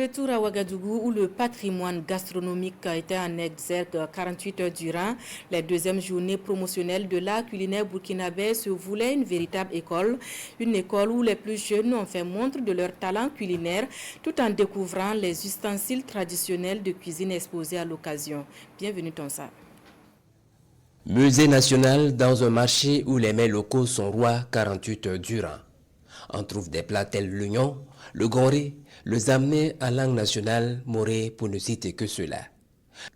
Retour à Ouagadougou où le patrimoine gastronomique a été en exergue 48 heures durant. La deuxième journée promotionnelle de l'art culinaire burkinabé se voulait une véritable école. Une école où les plus jeunes ont fait montre de leur talent culinaire tout en découvrant les ustensiles traditionnels de cuisine exposés à l'occasion. Bienvenue Tonsa. Musée national dans un marché où les mets locaux sont rois 48 heures durant. On trouve des plats tels l'oignon, le goré, le zamné en langue nationale, moré pour ne citer que cela.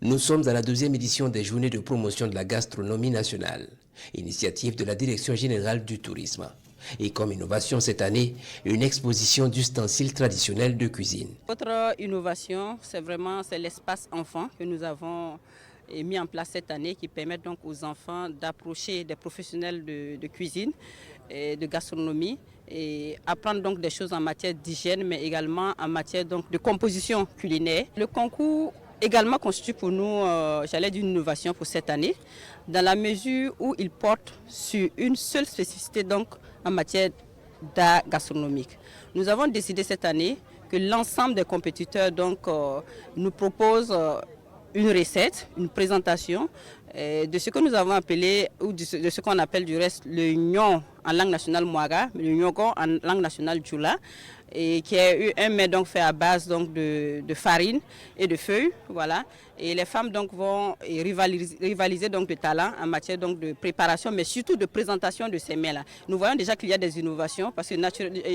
Nous sommes à la deuxième édition des journées de promotion de la gastronomie nationale, initiative de la Direction générale du tourisme. Et comme innovation cette année, une exposition d'ustensiles traditionnels de cuisine. Autre innovation, c'est l'espace enfant que nous avons mis en place cette année qui permet donc aux enfants d'approcher des professionnels de cuisine et de gastronomie et apprendre donc des choses en matière d'hygiène mais également en matière donc de composition culinaire. Le concours également constitue pour nous, une innovation pour cette année dans la mesure où il porte sur une seule spécificité donc en matière d'art gastronomique. Nous avons décidé cette année que l'ensemble des compétiteurs donc, nous proposent une recette, une présentation de ce que nous avons appelé, ou de ce qu'on appelle du reste le nyon en langue nationale Mouaga, le nyogo en langue nationale Djoula, et qui est un mets donc fait à base donc de farine et de feuilles, voilà. Et les femmes donc vont rivaliser donc de talent en matière donc de préparation, mais surtout de présentation de ces mets-là. Nous voyons déjà qu'il y a des innovations parce que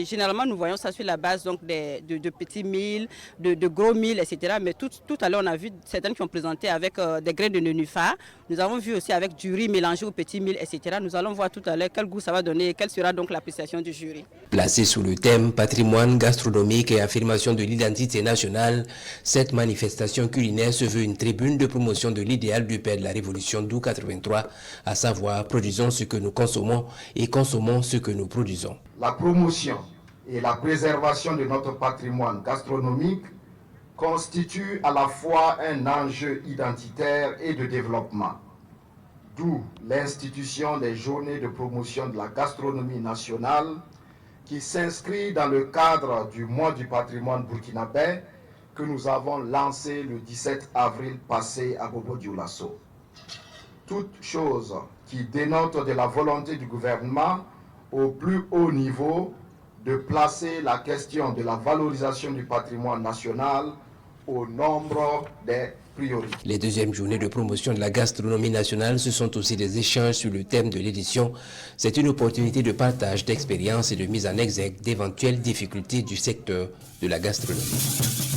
généralement nous voyons ça sur la base donc de petits milles, de gros milles, etc. Mais tout à l'heure on a vu certaines qui ont présenté avec des grains de nénuphar. Nous avons vu aussi avec du riz mélangé aux petits milles, etc. Nous allons voir tout à l'heure quel goût ça va donner et quelle sera donc l'appréciation du jury. Placée sous le thème patrimoine gastronomique et affirmation de l'identité nationale, cette manifestation culinaire se veut une tribune de promotion de l'idéal du père de la révolution d'août 83, à savoir produisons ce que nous consommons et consommons ce que nous produisons. La promotion et la préservation de notre patrimoine gastronomique constitue à la fois un enjeu identitaire et de développement. D'où l'institution des journées de promotion de la gastronomie nationale qui s'inscrit dans le cadre du mois du patrimoine burkinabé que nous avons lancé le 17 avril passé à Bobo-Dioulasso. Toute chose qui dénote de la volonté du gouvernement au plus haut niveau de placer la question de la valorisation du patrimoine national au nombre des priorités. Les deuxièmes journées de promotion de la gastronomie nationale, ce sont aussi des échanges sur le thème de l'édition. C'est une opportunité de partage d'expériences et de mise en exergue d'éventuelles difficultés du secteur de la gastronomie.